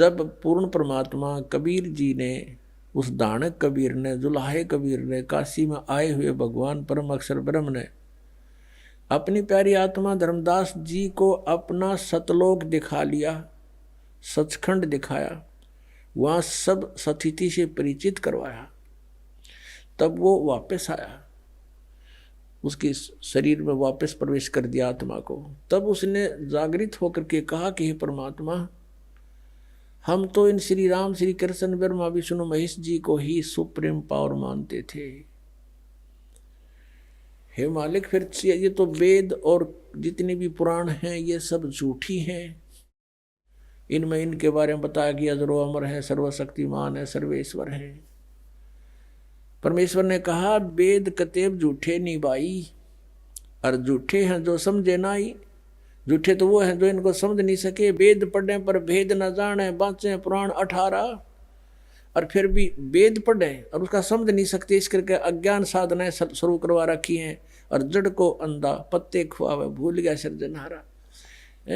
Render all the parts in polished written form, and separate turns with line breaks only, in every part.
जब पूर्ण परमात्मा कबीर जी ने, उस दानक कबीर ने, जुलाहे कबीर ने, काशी में आए हुए भगवान परम अक्षर ब्रह्म ने अपनी प्यारी आत्मा धर्मदास जी को अपना सतलोक दिखा लिया, सचखंड दिखाया, वहाँ सब सतिथि से परिचित करवाया, तब वो वापस आया, उसके शरीर में वापस प्रवेश कर दिया आत्मा को। तब उसने जागृत होकर के कहा कि हे परमात्मा, हम तो इन श्री राम, श्री कृष्ण, ब्रह्मा, विष्णु, महेश जी को ही सुप्रीम पावर मानते थे। हे मालिक, फिर ये तो वेद और जितने भी पुराण हैं ये सब झूठी हैं, इनमें इनके बारे में बताया गया जो अमर है, सर्वशक्तिमान है, सर्वेश्वर है। परमेश्वर ने कहा वेद कतेब झूठे नहीं भाई, और झूठे हैं जो समझे ना ही। झूठे तो वो हैं जो इनको समझ नहीं सके, वेद पढ़ने पर भेद न जाने, बाँचे पुराण 18, और फिर भी वेद पढ़े और उसका समझ नहीं सकते, इस करके अज्ञान साधनाएं शुरू करवा रखी हैं। और जड़ को अंधा पत्ते खुआवे, भूल गया सृजनहारा।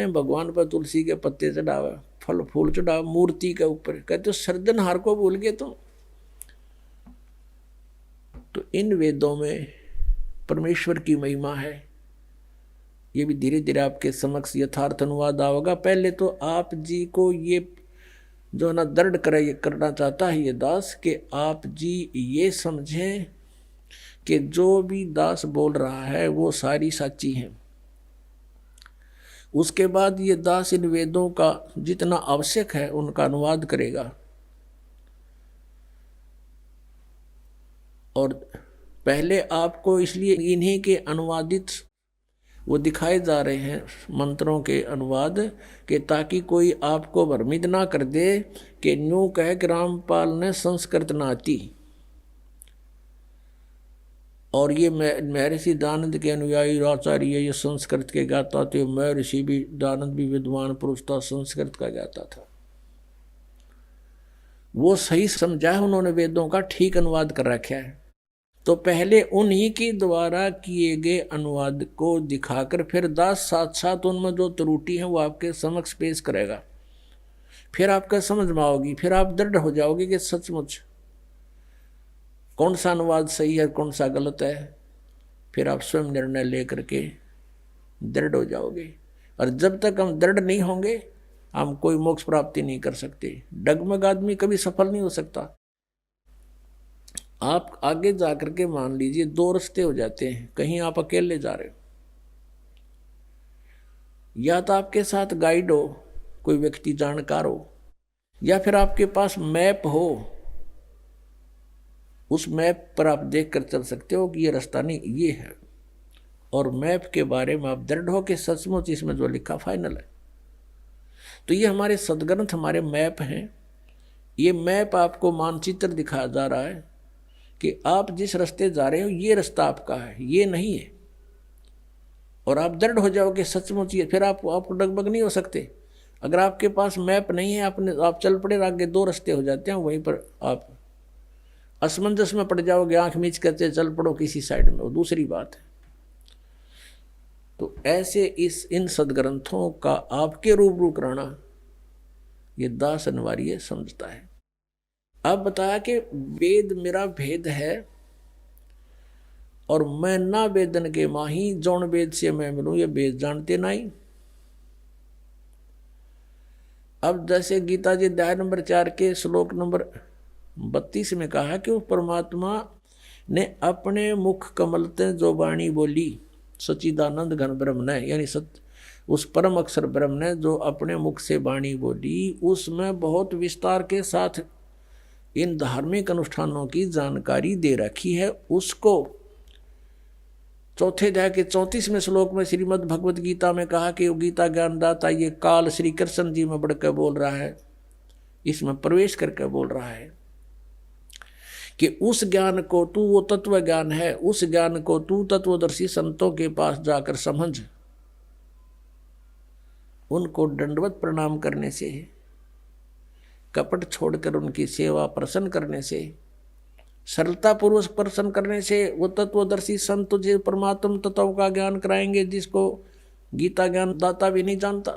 भगवान पर तुलसी के पत्ते चढ़ावे, फल फूल चढ़ावे मूर्ति के ऊपर, कहते हो सृजनहार को भूल गए तुम। तो इन वेदों में परमेश्वर की महिमा है, ये भी धीरे धीरे आपके समक्ष यथार्थ अनुवाद आएगा। पहले तो आप जी को ये जो ना दृढ़ करना चाहता है ये दास, कि आप जी ये समझें कि जो भी दास बोल रहा है वो सारी सच्ची है। उसके बाद ये दास इन वेदों का जितना आवश्यक है उनका अनुवाद करेगा। और पहले आपको इसलिए इन्हीं के अनुवादित वो दिखाए जा रहे हैं मंत्रों के अनुवाद, के ताकि कोई आपको भ्रमित ना कर दे कि न्यू कह कि रामपाल ने संस्कृत ना आती। और ये महर्षि दानंद के अनुयायी आचार्य ये संस्कृत के गाता थे, महर्षि भी दानंद भी विद्वान पुरुष था, संस्कृत का गाता था। वो सही समझा है उन्होंने, वेदों का ठीक अनुवाद कर रखा है। तो पहले उन्हीं के द्वारा किए गए अनुवाद को दिखाकर फिर दास साथ साथ उनमें जो त्रुटि है वो आपके समक्ष पेश करेगा। फिर आपका समझ में आओगी, फिर आप दृढ़ हो जाओगे कि सचमुच कौन सा अनुवाद सही है, कौन सा गलत है। फिर आप स्वयं निर्णय लेकर के दृढ़ हो जाओगे। और जब तक हम दृढ़ नहीं होंगे हम कोई मोक्ष प्राप्ति नहीं कर सकते। डगमग आदमी कभी सफल नहीं हो सकता। आप आगे जाकर के मान लीजिए दो रास्ते हो जाते हैं, कहीं आप अकेले जा रहे हो, या तो आपके साथ गाइड हो, कोई व्यक्ति जानकार हो, या फिर आपके पास मैप हो, उस मैप पर आप देख कर चल सकते हो कि ये रास्ता नहीं ये है, और मैप के बारे में आप दृढ़ हो कि सचमुच इसमें जो लिखा फाइनल है। तो ये हमारे सदग्रंथ हमारे मैप हैं। ये मैप आपको मानचित्र दिखाया जा रहा है कि आप जिस रास्ते जा रहे हो ये रास्ता आपका है, ये नहीं है। और आप दृढ़ हो जाओगे सचमुच ये, फिर आप डगमग नहीं हो सकते। अगर आपके पास मैप नहीं है, आप चल पड़े, आगे दो रास्ते हो जाते हैं, वहीं पर आप असमंजस में पड़ जाओगे, आंख मीच करते चल पड़ो किसी साइड में, वो दूसरी बात है। तो ऐसे इन सदग्रंथों का आपके रूबरू कराना ये दास अनिवार्य समझता है। अब बताया कि वेद मेरा भेद है और मैं ना वेदन के माही, जौन वेद से मैं मिलूं ये वेद जानते नहीं। अब जैसे गीता जी अध्याय नंबर 4 के श्लोक नंबर 32 में कहा कि वो परमात्मा ने अपने मुख कमल ते जो वाणी बोली, सच्चिदानंद घन ब्रह्म ने, यानी उस परम अक्षर ब्रह्म ने जो अपने मुख से वाणी बोली, उसमें बहुत विस्तार के साथ इन धार्मिक अनुष्ठानों की जानकारी दे रखी है। उसको चौथे अध्याय के 34वें श्लोक में श्रीमद् भगवत गीता में कहा कि गीता ज्ञानदाता ये काल श्री कृष्ण जी में बढ़कर बोल रहा है, इसमें प्रवेश करके बोल रहा है कि उस ज्ञान को तू, वो तत्व ज्ञान है, उस ज्ञान को तू तत्वदर्शी संतों के पास जाकर समझ। उनको दंडवत प्रणाम करने से, कपट छोड़कर उनकी सेवा प्रसन्न करने से, सरलता पूर्वक प्रसन्न करने से वो तत्वदर्शी संत तुझे परमात्म तत्व का ज्ञान कराएंगे जिसको गीता ज्ञान दाता भी नहीं जानता।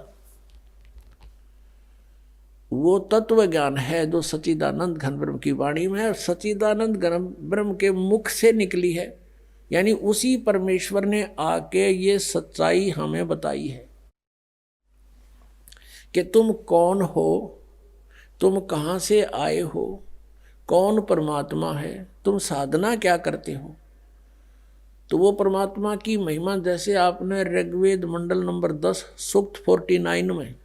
वो तत्व ज्ञान है जो सच्चिदानंद घन ब्रह्म की वाणी में है और सच्चिदानंद घन ब्रह्म के मुख से निकली है। यानी उसी परमेश्वर ने आके ये सच्चाई हमें बताई है कि तुम कौन हो, तुम कहाँ से आए हो, कौन परमात्मा है, तुम साधना क्या करते हो। तो वो परमात्मा की महिमा जैसे आपने ऋग्वेद मंडल नंबर 10 सूक्त 49 में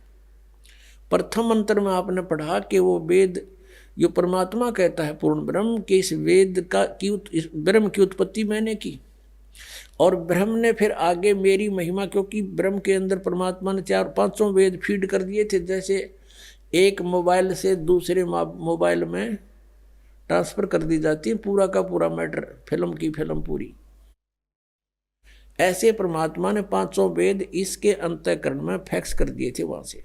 प्रथम मंत्र में आपने पढ़ा कि वो वेद जो परमात्मा कहता है पूर्ण ब्रह्म के इस वेद का इस ब्रह्म की उत्पत्ति मैंने की। और ब्रह्म ने फिर आगे मेरी महिमा, क्योंकि ब्रह्म के अंदर परमात्मा ने 4-5 वेद फीड कर दिए थे, जैसे एक मोबाइल से दूसरे मोबाइल में ट्रांसफर कर दी जाती है पूरा का पूरा मैटर, फिल्म की फिल्म पूरी। ऐसे परमात्मा ने 500 वेद इसके अंतःकरण में फैक्स कर दिए थे वहां से।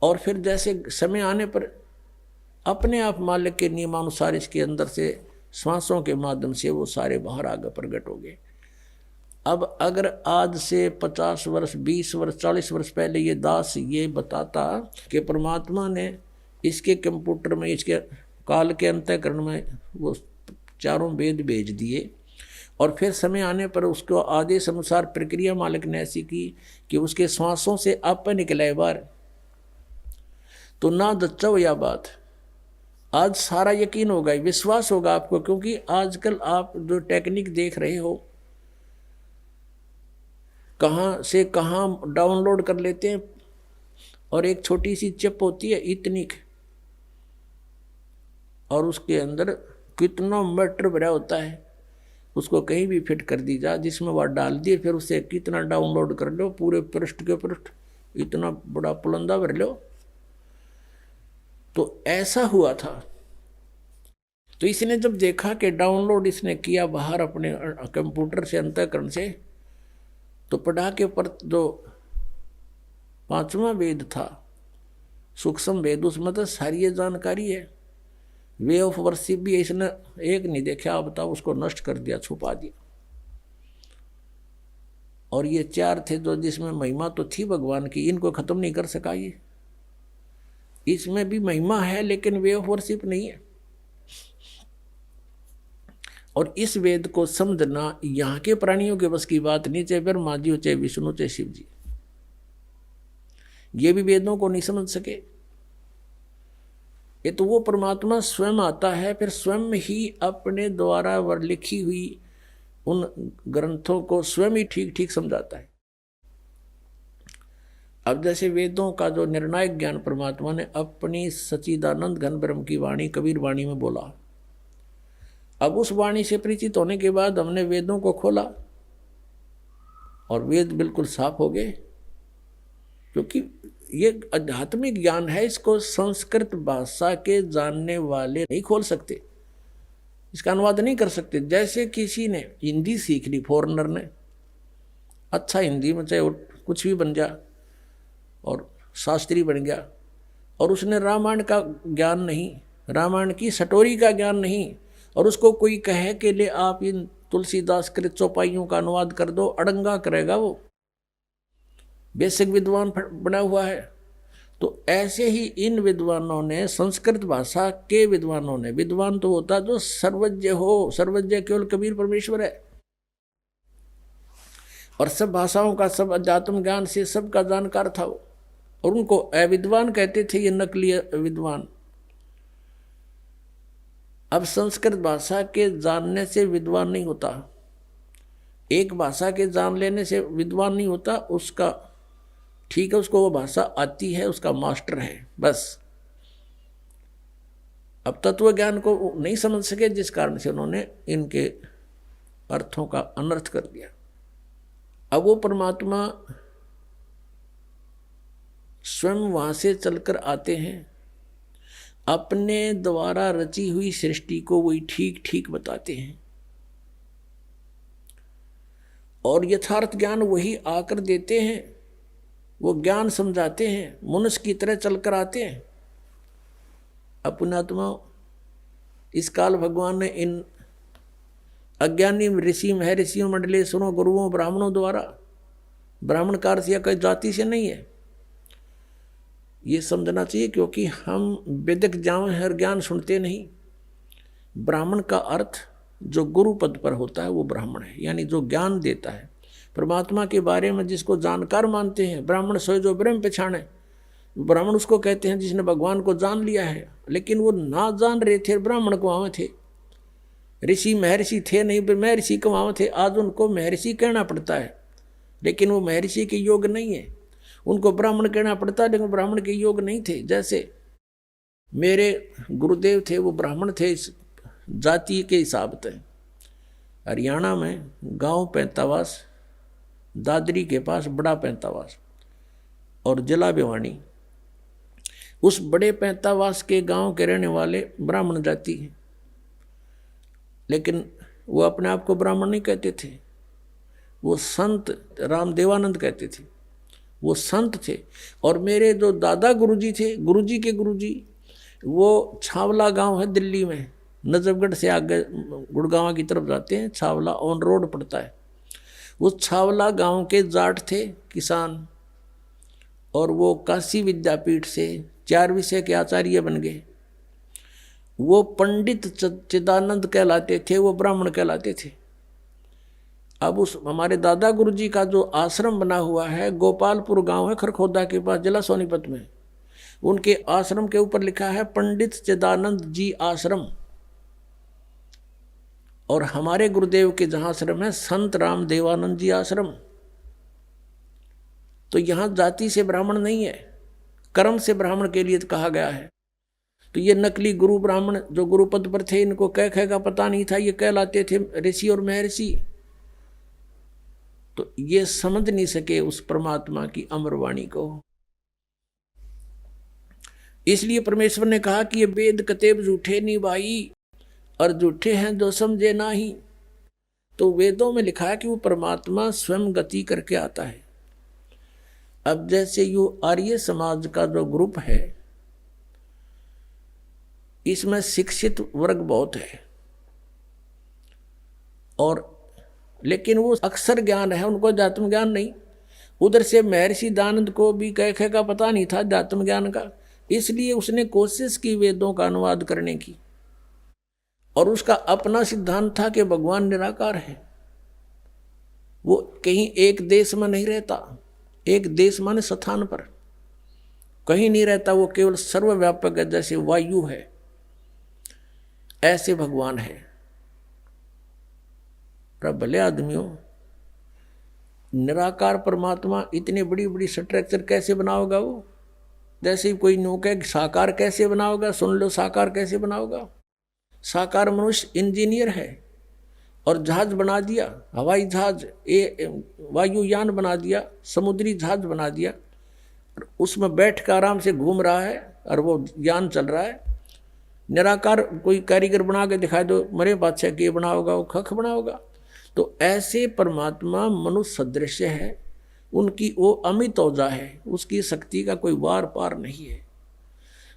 और फिर जैसे समय आने पर अपने आप मालिक के नियमानुसार इसके अंदर से श्वासों के माध्यम से वो सारे बाहर आगे प्रकट हो गए। अब अगर आज से 50 वर्ष 20 वर्ष 40 वर्ष पहले ये दास ये बताता कि परमात्मा ने इसके कंप्यूटर में इसके काल के अंतःकरण में वो 4 वेद भेज दिए और फिर समय आने पर उसको आदेश अनुसार प्रक्रिया मालिक ने ऐसी की कि उसके श्वासों से आप निकले बाहर, तो ना दच्चो या बात आज सारा यकीन होगा, विश्वास होगा आपको। क्योंकि आजकल आप जो टेक्निक देख रहे हो कहाँ से कहाँ डाउनलोड कर लेते हैं, और एक छोटी सी चिप होती है इतनी, और उसके अंदर कितना मैटर भरा होता है, उसको कहीं भी फिट कर दी जा, जिसमें वह डाल दिए, फिर उसे कितना डाउनलोड कर लो, पूरे पृष्ठ के पृष्ठ इतना बड़ा पुलंदा भर लो। तो ऐसा हुआ था। तो इसने जब देखा कि डाउनलोड इसने किया बाहर अपने कंप्यूटर से अंतःकरण से, तो पढ़ा के पर जो 5वां वेद था सूक्ष्म वेद, उसमें तो सारी ये जानकारी है। वे ऑफ वर्शिप भी इसने एक नहीं देखा, आप बताओ, उसको नष्ट कर दिया, छुपा दिया। और ये 4 थे जो जिसमें महिमा तो थी भगवान की, इनको खत्म नहीं कर सका ये। इसमें भी महिमा है लेकिन वे ऑफ वर्शिप नहीं है। और इस वेद को समझना यहाँ के प्राणियों के बस की बात नहीं, चाहे ब्रह्मा जी हो, चाहे विष्णु, चाहे शिव जी, ये भी वेदों को नहीं समझ सके। ये तो वो परमात्मा स्वयं आता है, फिर स्वयं ही अपने द्वारा लिखी हुई उन ग्रंथों को स्वयं ही ठीक ठीक समझाता है। अब जैसे वेदों का जो निर्णायक ज्ञान परमात्मा ने अपनी सच्चिदानंद घन ब्रह्म की वाणी कबीर वाणी में बोला, अब उस वाणी से परिचित होने के बाद हमने वेदों को खोला और वेद बिल्कुल साफ हो गए। क्योंकि ये आध्यात्मिक ज्ञान है, इसको संस्कृत भाषा के जानने वाले नहीं खोल सकते, इसका अनुवाद नहीं कर सकते। जैसे किसी ने हिंदी सीख ली, फॉरेनर ने, अच्छा हिंदी में चाहे कुछ भी बन जा और शास्त्री बन गया, और उसने रामायण का ज्ञान नहीं, रामायण की स्टोरी का ज्ञान नहीं, और उसको कोई कहे कि ले आप इन तुलसीदास कृत चौपाइयों का अनुवाद कर दो, अड़ंगा करेगा वो, बेसिक विद्वान बना हुआ है। तो ऐसे ही इन विद्वानों ने, संस्कृत भाषा के विद्वानों ने, विद्वान तो होता जो सर्वज्ञ हो, सर्वज्ञ केवल कबीर परमेश्वर है, और सब भाषाओं का, सब अध्यात्म ज्ञान से सबका जानकार था वो, और उनको अविद्वान कहते थे, ये नकली विद्वान। अब संस्कृत भाषा के जानने से विद्वान नहीं होता, एक भाषा के जान लेने से विद्वान नहीं होता, उसका ठीक है, उसको वो भाषा आती है, उसका मास्टर है, बस। अब तत्व ज्ञान को नहीं समझ सके, जिस कारण से उन्होंने इनके अर्थों का अनर्थ कर दिया। अब वो परमात्मा स्वयं वहां से चलकर आते हैं, अपने द्वारा रची हुई सृष्टि को वही ठीक ठीक बताते हैं, और यथार्थ ज्ञान वही आकर देते हैं, वो ज्ञान समझाते हैं, मनुष्य की तरह चलकर आते हैं। अपनात्मा इस काल भगवान ने इन अज्ञानी ऋषि महर्षियों मंडलेश्वरों गुरुओं ब्राह्मणों द्वारा, ब्राह्मण कार से या कोई जाति से नहीं है, ये समझना चाहिए, क्योंकि हम वेदिक हर ज्ञान सुनते नहीं। ब्राह्मण का अर्थ जो गुरु पद पर होता है वो ब्राह्मण है, यानी जो ज्ञान देता है परमात्मा के बारे में, जिसको जानकार मानते हैं। ब्राह्मण सोए जो ब्रह्म पहचाने, ब्राह्मण उसको कहते हैं जिसने भगवान को जान लिया है। लेकिन वो ना जान रहे थे, ब्राह्मण को वहाँ थे, ऋषि महर्षि थे नहीं, महर्षि को वहाँ थे। आज उनको महर्षि कहना पड़ता है, लेकिन वो महर्षि के योग नहीं है। उनको ब्राह्मण कहना पड़ता है, लेकिन ब्राह्मण के योग नहीं थे। जैसे मेरे गुरुदेव थे, वो ब्राह्मण थे इस जाति के हिसाब से। हरियाणा में गांव पैंतावास, दादरी के पास बड़ा पैंतावास और जिला भिवानी, उस बड़े पैंतावास के गांव के रहने वाले ब्राह्मण जाति हैं। लेकिन वो अपने आप को ब्राह्मण नहीं कहते थे, वो संत रामदेवानंद कहते थे, वो संत थे। और मेरे जो दादा गुरुजी थे, गुरुजी के गुरुजी, वो छावला गांव है दिल्ली में, नजफगढ़ से आगे गुड़गांव की तरफ जाते हैं, छावला ऑन रोड पड़ता है। वो छावला गांव के जाट थे, किसान, और वो काशी विद्यापीठ से 4 विषय के आचार्य बन गए। वो पंडित चिदानंद कहलाते थे, वो ब्राह्मण कहलाते थे। अब उस हमारे दादा गुरुजी का जो आश्रम बना हुआ है, गोपालपुर गांव है खरखोदा के पास, जिला सोनीपत में, उनके आश्रम के ऊपर लिखा है पंडित चिदानंद जी आश्रम। और हमारे गुरुदेव के जहां आश्रम है संत राम देवानंद जी आश्रम। तो यहां जाति से ब्राह्मण नहीं है, कर्म से ब्राह्मण के लिए कहा गया है। तो ये नकली गुरु ब्राह्मण जो गुरु पद पर थे, इनको कह का पता नहीं था, ये कहलाते थे ऋषि और महर्षि। तो ये समझ नहीं सके उस परमात्मा की अमरवाणी को। इसलिए परमेश्वर ने कहा कि ये वेद कतेब झूठे नहीं भाई, और झूठे हैं जो समझे ना ही। तो वेदों में लिखा है कि वो परमात्मा स्वयं गति करके आता है। अब जैसे यू आर्य समाज का जो ग्रुप है, इसमें शिक्षित वर्ग बहुत है, और लेकिन वो अक्षर ज्ञान है, उनको अध्यात्म ज्ञान नहीं। उधर से महर्षि दानंद को भी कह का पता नहीं था अध्यात्म ज्ञान का, इसलिए उसने कोशिश की वेदों का अनुवाद करने की। और उसका अपना सिद्धांत था कि भगवान निराकार है, वो कहीं एक देश में नहीं रहता। एक देश माने स्थान पर कहीं नहीं रहता, वो केवल सर्वव्यापक है, जैसे वायु है ऐसे भगवान है। भले आदमियों, निराकार परमात्मा इतनी बड़ी बड़ी स्ट्रक्चर कैसे बनाओगा वो? जैसे कोई नौका साकार कैसे बनाओगा, सुन लो साकार कैसे बनाओगा। साकार मनुष्य इंजीनियर है और जहाज बना दिया, हवाई जहाज, वायुयान बना दिया, समुद्री जहाज बना दिया, उसमें बैठ कर आराम से घूम रहा है और वो यान चल रहा है। निराकार कोई कारीगर बना के दिखा दो, मरे बादशाह के बनाओगा, वो खख बनाओगा। तो ऐसे परमात्मा मनुष्य सदृश है, उनकी वो अमित औजा है, उसकी शक्ति का कोई वार पार नहीं है।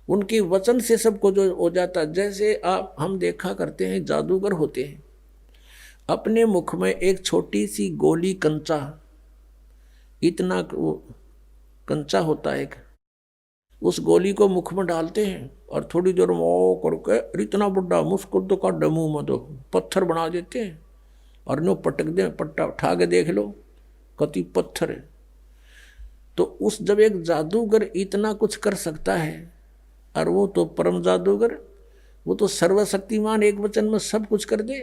उनके वचन से सबको जो हो जाता। जैसे आप हम देखा करते हैं, जादूगर होते हैं, अपने मुख में एक छोटी सी गोली कंचा, इतना वो कंचा होता है, उस गोली को मुख में डालते हैं और थोड़ी देर में ओ करके इतना बड़ा मुस्कुर तो का डमू में तो पत्थर बना देते हैं और नो पटक दे, पट्टा उठा के देख लो कति पत्थर है। तो उस जब एक जादूगर इतना कुछ कर सकता है, और वो तो परम जादूगर, वो तो सर्वशक्तिमान, एक वचन में सब कुछ कर दे।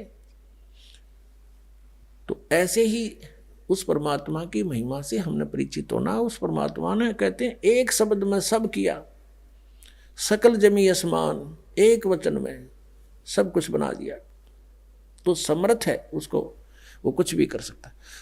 तो ऐसे ही उस परमात्मा की महिमा से हमने परिचित होना। उस परमात्मा ने कहते हैं एक शब्द में सब किया, सकल जमी आसमान, एक वचन में सब कुछ बना दिया। तो समर्थ है, उसको वो कुछ भी कर सकता है।